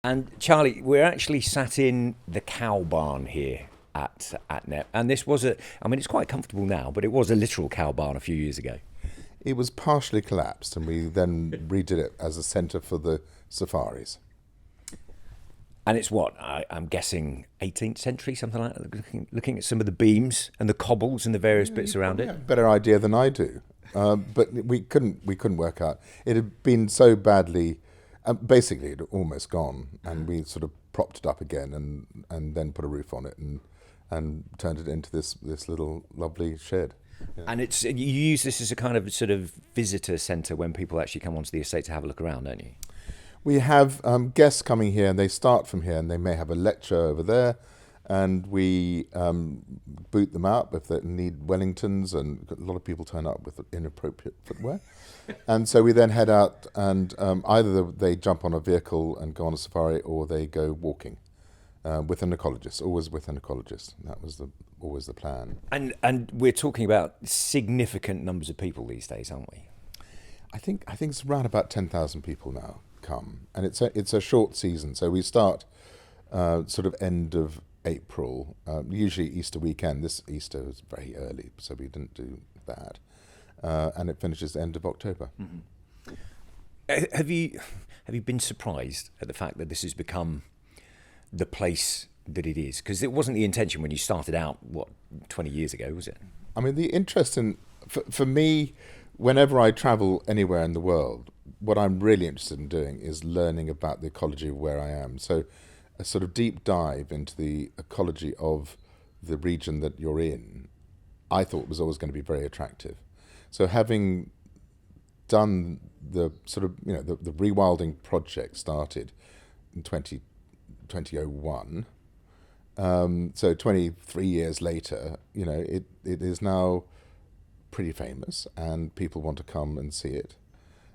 And Charlie, we're actually sat in the cow barn here at Knepp, and this was I mean, it's quite comfortable now, but it was a literal cow barn a few years ago. It was partially collapsed, and we then redid it as a centre for the safaris. And it's what I'm guessing 18th century, something like that. Looking at some of the beams and the cobbles and the various bits around it. Better idea than I do, but we couldn't work out. It had been so badly, basically it had almost gone, and we sort of propped it up again and then put a roof on it and turned it into this little lovely shed. Yeah. And you use this as a kind of sort of visitor centre when people actually come onto the estate to have a look around, don't you? We have guests coming here, and they start from here, and they may have a lecture over there, and we boot them out if they need Wellingtons, and a lot of people turn up with inappropriate footwear. And so we then head out, and either they jump on a vehicle and go on a safari, or they go walking with an ecologist, always with an ecologist. That was always the plan. And we're talking about significant numbers of people these days, aren't we? I think it's around about 10,000 people now come, and it's a short season. So we start sort of end of April, usually Easter weekend. This Easter was very early, so we didn't do that, and it finishes end of October. Mm-hmm. Have you been surprised at the fact that this has become the place that it is? Because it wasn't the intention when you started out, 20 years ago, was it? I mean, the interest for me, whenever I travel anywhere in the world, what I'm really interested in doing is learning about the ecology of where I am. So a sort of deep dive into the ecology of the region that you're in, I thought was always going to be very attractive. So having done the sort of, the Rewilding project started in 2001, so 23 years later, it is now pretty famous, and people want to come and see it.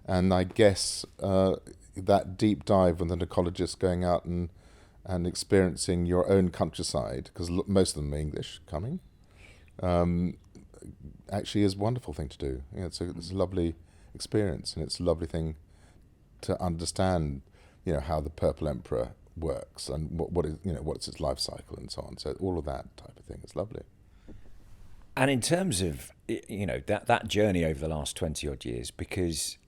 And I guess that deep dive with an ecologist going out and experiencing your own countryside, because most of them are English coming, actually is a wonderful thing to do. It's a lovely experience, and it's a lovely thing to understand, how the Purple Emperor works and what's its life cycle and so on. So all of that type of thing is lovely. And in terms of that journey over the last 20 odd years, because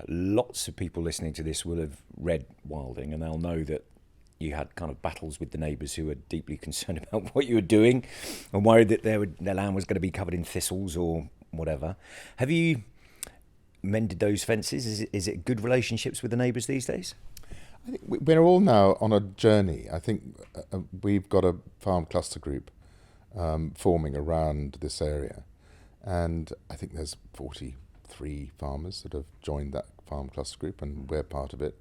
lots of people listening to this will have read Wilding, and they'll know that you had kind of battles with the neighbours who were deeply concerned about what you were doing and worried that their land was going to be covered in thistles or whatever. Have you mended those fences? Is it good relationships with the neighbours these days? I think we're all now on a journey. I think we've got a farm cluster group forming around this area, and I think there's 43 farmers that have joined that farm cluster group, and we're part of it.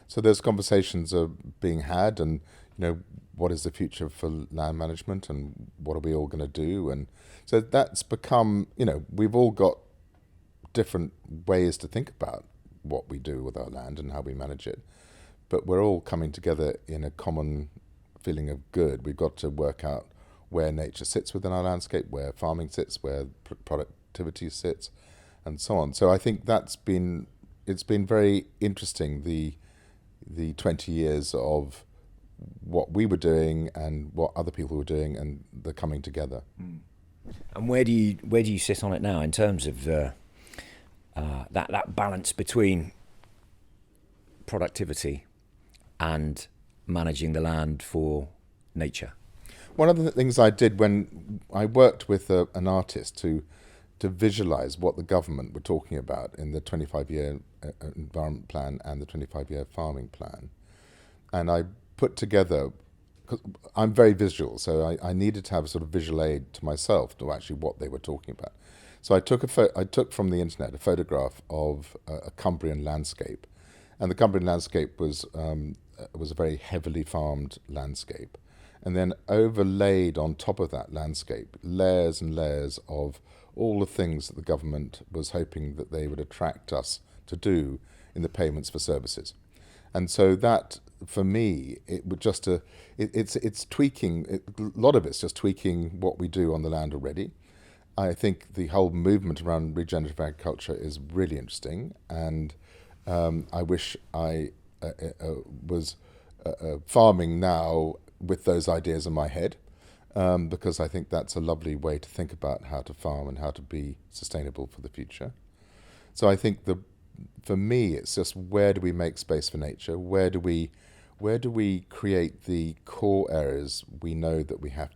So there's conversations are being had, and what is the future for land management, and what are we all going to do? And so that's become, we've all got different ways to think about what we do with our land and how we manage it, but we're all coming together in a common feeling of good. We've got to work out where nature sits within our landscape, where farming sits, where productivity sits, and so on. So I think it's been very interesting, the 20 years of what we were doing and what other people were doing, and the coming together. And where do you sit on it now in terms of that balance between productivity and managing the land for nature? One of the things I did when I worked with an artist to visualize what the government were talking about in the 25-year environment plan and the 25-year farming plan, and I put together, because I'm very visual, so I needed to have a sort of visual aid to myself to actually what they were talking about. So I took from the internet a photograph of a Cumbrian landscape, and the Cumbrian landscape was a very heavily farmed landscape, and then overlaid on top of that landscape layers and layers of all the things that the government was hoping that they would attract us to do in the payments for services. And so that, for me, it would just it's tweaking. A lot of it's just tweaking what we do on the land already. I think the whole movement around regenerative agriculture is really interesting, and I wish I was farming now with those ideas in my head, because I think that's a lovely way to think about how to farm and how to be sustainable for the future. So I think for me, it's just, where do we make space for nature? Where do we create the core areas we know that we have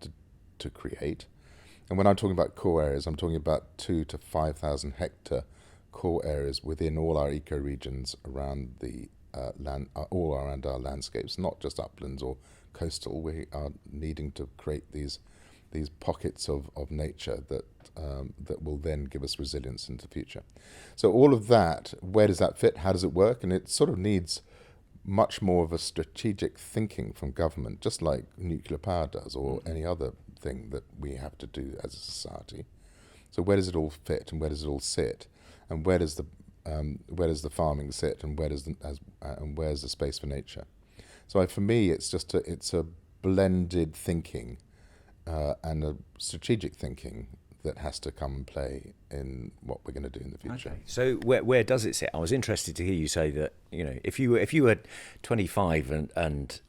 to create? And when I'm talking about core areas, I'm talking about 2,000 to 5,000 hectare core areas within all our ecoregions around the land, all around our landscapes, not just uplands or coastal. We are needing to create these pockets of nature that will then give us resilience into the future. So all of that, where does that fit? How does it work? And it sort of needs much more of a strategic thinking from government, just like nuclear power does, or any other thing that we have to do as a society. So where does it all fit, and where does it all sit, and where does the farming sit, and where's the space for nature? So for me, it's a blended thinking and a strategic thinking that has to come and play in what we're going to do in the future. Okay. So where does it sit? I was interested to hear you say that, if you were 25 and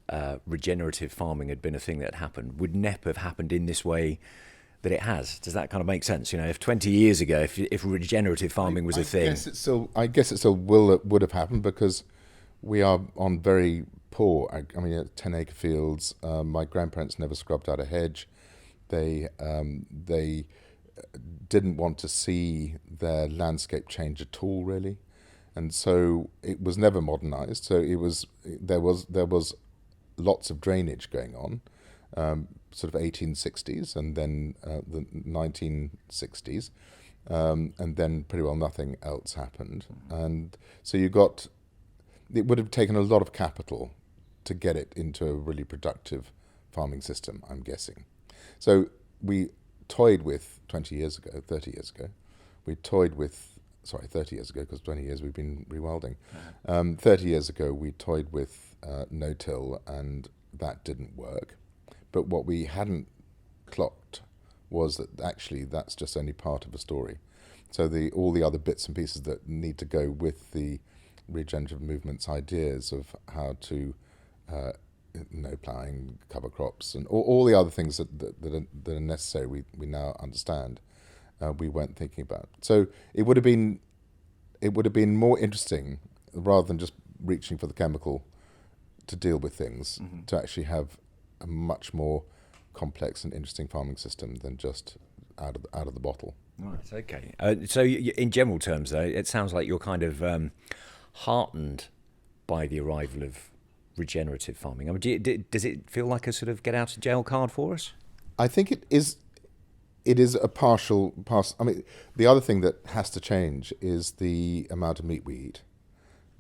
regenerative farming had been a thing that happened, would Knepp have happened in this way that it has? Does that kind of make sense? If 20 years ago, if regenerative farming was a thing, I guess it still would have happened, because we are on very poor. 10-acre fields. My grandparents never scrubbed out a hedge. They didn't want to see their landscape change at all, really, and so it was never modernised. So there was lots of drainage going on, sort of 1860s, and then the 1960s, and then pretty well nothing else happened. And so it would have taken a lot of capital to get it into a really productive farming system, I'm guessing. So we toyed with 30 years ago, 30 years ago, because 20 years we've been rewilding. 30 years ago, we toyed with no-till, and that didn't work. But what we hadn't clocked was that actually that's just only part of a story. So all the other bits and pieces that need to go with the regenerative movement's ideas of how to ploughing, cover crops, and all the other things that are necessary, we now understand, we weren't thinking about. So it would have been more interesting, rather than just reaching for the chemical to deal with things, to actually have a much more complex and interesting farming system than just out of the bottle. Right. Okay. So in general terms, though, it sounds like you're kind of heartened by the arrival of regenerative farming. Does it feel like a sort of get out of jail card for us? I think it is. It is a partial. The other thing that has to change is the amount of meat we eat.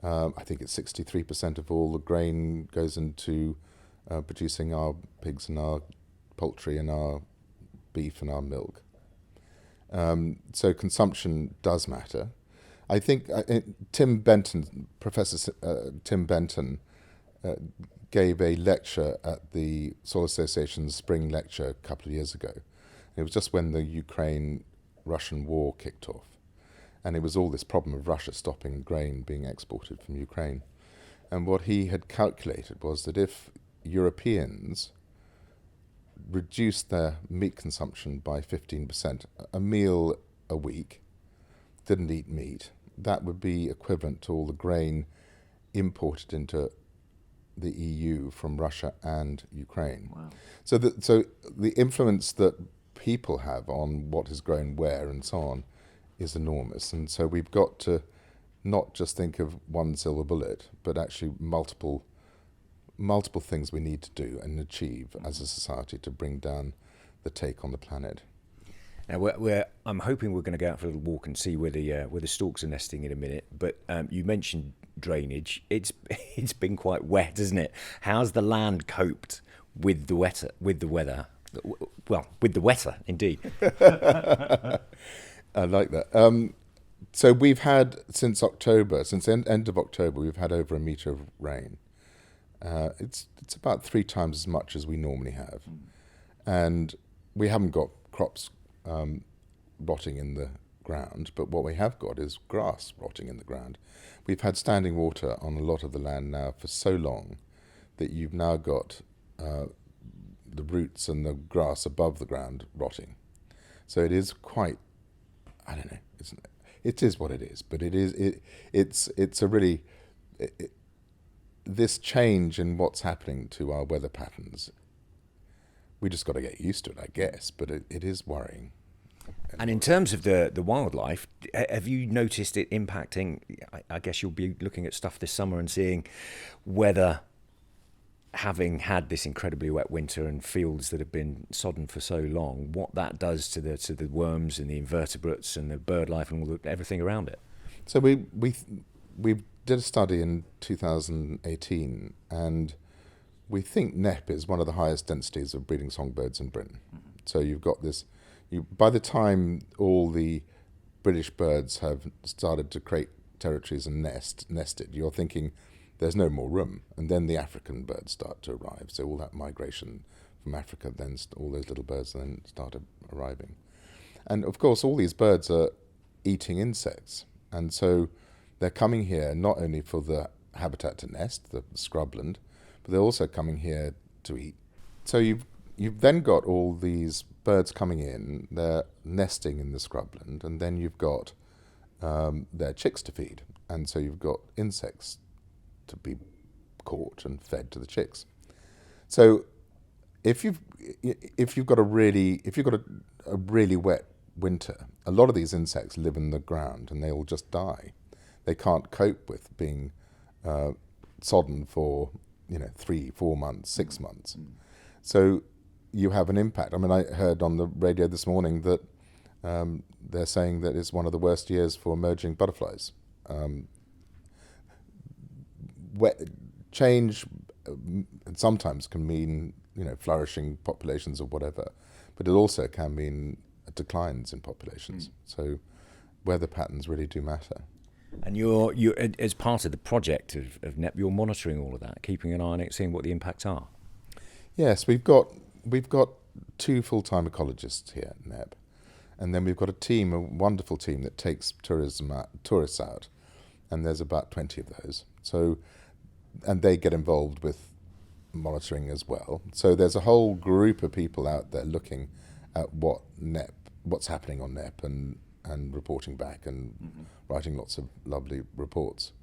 I think it's 63% of all the grain goes into producing our pigs and our poultry and our beef and our milk. So consumption does matter. I think Professor Tim Benton, gave a lecture at the Soil Association's spring lecture a couple of years ago. It was just when the Ukraine-Russian war kicked off. And it was all this problem of Russia stopping grain being exported from Ukraine. And what he had calculated was that if Europeans reduced their meat consumption by 15%, a meal a week, didn't eat meat, that would be equivalent to all the grain imported into the EU from Russia and Ukraine. Wow. So the influence that people have on what is grown where and so on is enormous. And so we've got to not just think of one silver bullet, but actually multiple things we need to do and achieve as a society to bring down the take on the planet. Now, I'm hoping we're going to go out for a little walk and see where the storks are nesting in a minute. But you mentioned drainage. It's been quite wet, hasn't it? How's the land coped with the weather? Well, with the wetter, indeed. I like that. So we've had since end of October, we've had over 1 metre of rain. It's about 3 times as much as we normally have, and we haven't got crops rotting in the ground, but what we have got is grass rotting in the ground. We've had standing water on a lot of the land now for so long that you've now got the roots and the grass above the ground rotting. So it is quite, I don't know, it is what it is, but it's a really, this change in what's happening to our weather patterns, we just got to get used to it, I guess, but it is worrying. And in terms of the wildlife, have you noticed it impacting? I guess you'll be looking at stuff this summer and seeing whether, having had this incredibly wet winter and fields that have been sodden for so long, what that does to the worms and the invertebrates and the bird life and everything around it. So we did a study in 2018, and we think Knepp is one of the highest densities of breeding songbirds in Britain. Mm-hmm. So you've got this. By the time all the British birds have started to create territories and nested, you're thinking there's no more room. And then the African birds start to arrive. So all that migration from Africa, then all those little birds then started arriving. And of course, all these birds are eating insects. And so they're coming here not only for the habitat to nest, the scrubland, but they're also coming here to eat. So you've then got all these birds coming in, they're nesting in the scrubland, and then you've got their chicks to feed. And so you've got insects to be caught and fed to the chicks. So if you've got a really wet winter, a lot of these insects live in the ground and they will just die. They can't cope with being sodden for 3, 4 months, 6 months. So you have an impact. I mean, I heard on the radio this morning that they're saying that it's one of the worst years for emerging butterflies. Change sometimes can mean flourishing populations or whatever, but it also can mean declines in populations. So weather patterns really do matter. And you're as part of the project of Knepp, you're monitoring all of that, keeping an eye on it, seeing what the impacts are. Yes, we've got 2 full-time ecologists here at Knepp, and then we've got a wonderful team that takes tourists out, and there's about 20 of those. So, and they get involved with monitoring as well. So there's a whole group of people out there looking at what's happening on Knepp and reporting back and writing lots of lovely reports.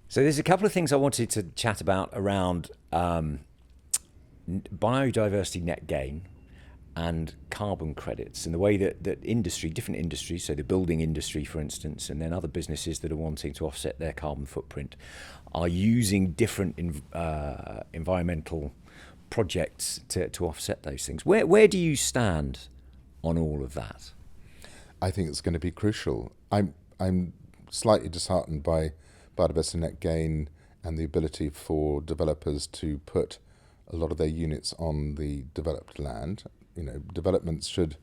So there's a couple of things I wanted to chat about around biodiversity net gain and carbon credits, and the way that different industries, so the building industry, for instance, and then other businesses that are wanting to offset their carbon footprint, are using different environmental projects to offset those things. Where do you stand on all of that? I think it's going to be crucial. I'm slightly disheartened by biodiversity net gain and the ability for developers to put a lot of their units on the developed land. Developments should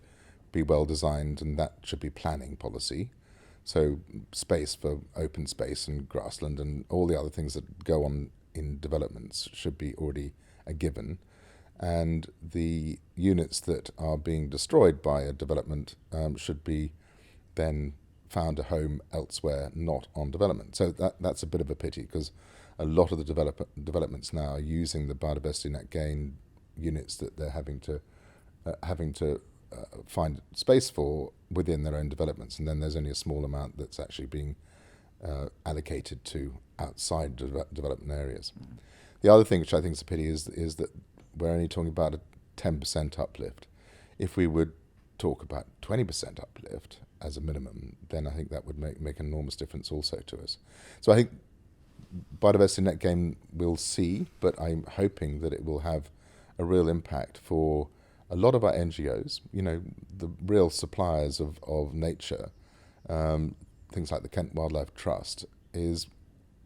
be well designed, and that should be planning policy. So space for open space and grassland and all the other things that go on in developments should be already a given. And the units that are being destroyed by a development should be then found a home elsewhere, not on development. So that's a bit of a pity, because a lot of the developments now are using the biodiversity net gain units that they're having to find space for within their own developments, and then there's only a small amount that's actually being allocated to outside development areas. The other thing which I think is a pity is that we're only talking about a 10% uplift. If we would talk about 20% uplift as a minimum, then I think that would make an enormous difference also to us. So I think biodiversity net gain we'll see, but I'm hoping that it will have a real impact for a lot of our NGOs, the real suppliers of nature, things like the Kent Wildlife Trust, is,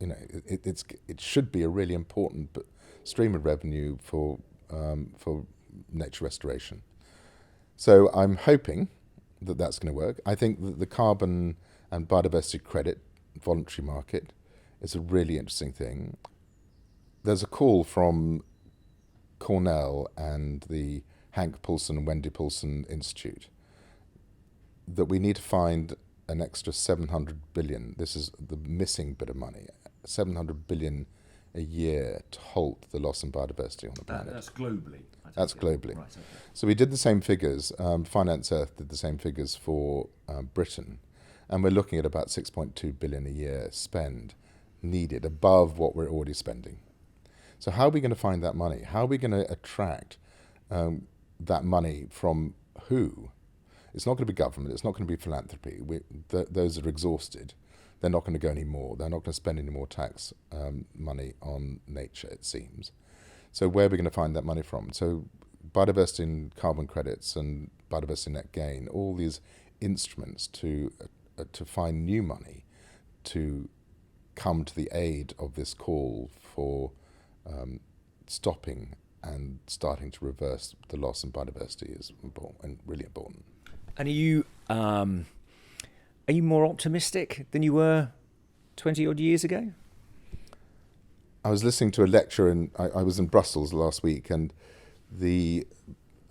it should be a really important stream of revenue for nature restoration. So I'm hoping that that's going to work. I think that the carbon and biodiversity credit voluntary market is a really interesting thing. There's a call from Cornell and the Hank Paulson and Wendy Paulson Institute that we need to find an extra 700 billion. This is the missing bit of money, 700 billion a year to halt the loss in biodiversity on the planet. That's globally. That's globally. Right, okay. So we did the same figures. Finance Earth did the same figures for Britain, and we're looking at about 6.2 billion a year spend needed above what we're already spending. So how are we going to find that money? How are we going to attract that money from who? It's not going to be government. It's not going to be philanthropy. Those are exhausted. They're not going to go any more. They're not going to spend any more tax money on nature, it seems. So where are we going to find that money from? So biodiversity and carbon credits and biodiversity net gain, all these instruments to find new money to come to the aid of this call for stopping and starting to reverse the loss in biodiversity is important and really important. And are you more optimistic than you were 20 odd years ago? I was listening to a lecture, and I was in Brussels last week, and the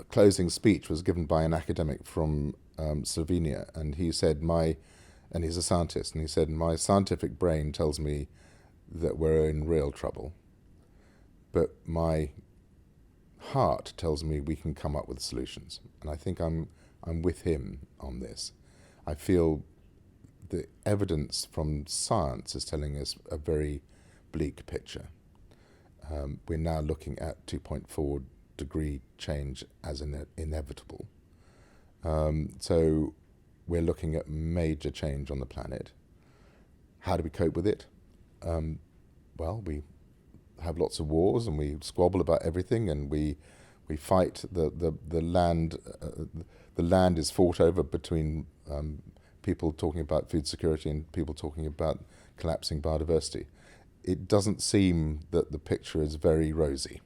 closing speech was given by an academic from Slovenia, and he said, and he's a scientist, and he said, my scientific brain tells me that we're in real trouble, but my heart tells me we can come up with solutions. And I think I'm with him on this. I feel the evidence from science is telling us a very bleak picture. We're now looking at 2.4 degree change as inevitable. So we're looking at major change on the planet. How do we cope with it? Well, we have lots of wars and we squabble about everything, and we fight the land. The land is fought over between people talking about food security and people talking about collapsing biodiversity. It doesn't seem that the picture is very rosy,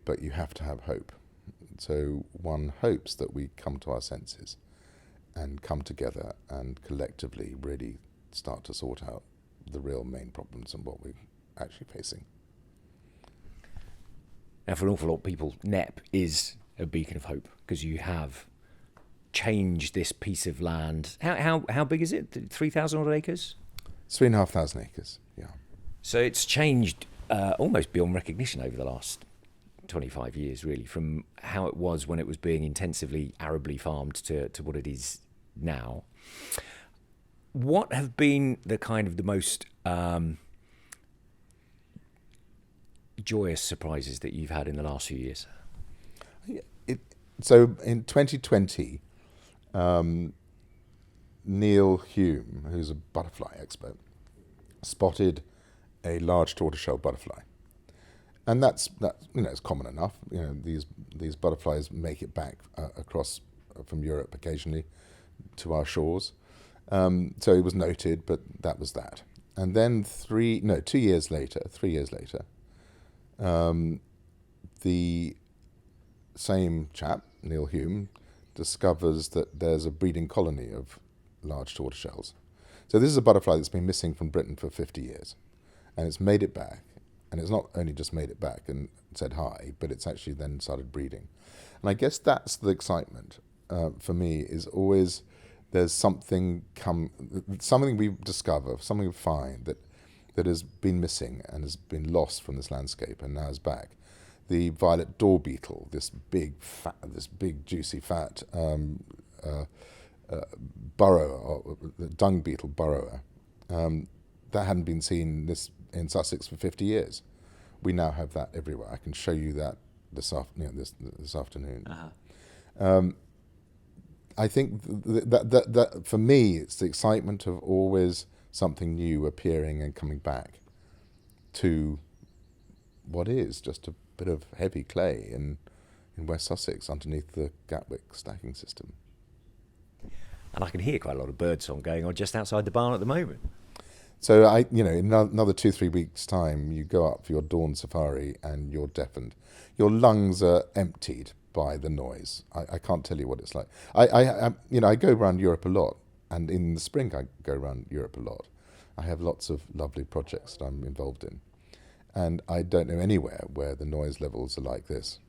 but you have to have hope. So one hopes that we come to our senses and come together and collectively really start to sort out the real main problems and what we're actually facing. Now, for an awful lot of people, Knepp is a beacon of hope because you have changed this piece of land. How big is it? 3,000 odd acres? 3,500 acres, yeah. So it's changed almost beyond recognition over the last 25 years, really, from how it was when it was being intensively arably farmed to what it is now. What have been the most joyous surprises that you've had in the last few years? So in 2020, Neil Hume, who's a butterfly expert, spotted a large tortoiseshell butterfly, and that's it's common enough. These butterflies make it back across from Europe occasionally to our shores. So it was noted, but that was that. And then 3 years later, the same chap, Neil Hume, discovers that there's a breeding colony of large tortoiseshells. So this is a butterfly that's been missing from Britain for 50 years, and it's made it back. And it's not only just made it back and said hi, but it's actually then started breeding. And I guess that's the excitement for me, is always there's something we discover, something we find that has been missing and has been lost from this landscape and now is back. The violet door beetle, this big juicy fat burrower, the dung beetle burrower, that hadn't been seen in Sussex for 50 years. We now have that everywhere. I can show you that this afternoon. Uh-huh. I think that for me, it's the excitement of always something new appearing and coming back to what is just a bit of heavy clay in West Sussex underneath the Gatwick stacking system. And I can hear quite a lot of birdsong going on just outside the barn at the moment. So in another 2-3 weeks' time, you go up for your dawn safari and you're deafened. Your lungs are emptied by the noise. I can't tell you what it's like. I go around Europe a lot, and in the spring I go around Europe a lot. I have lots of lovely projects that I'm involved in, and I don't know anywhere where the noise levels are like this.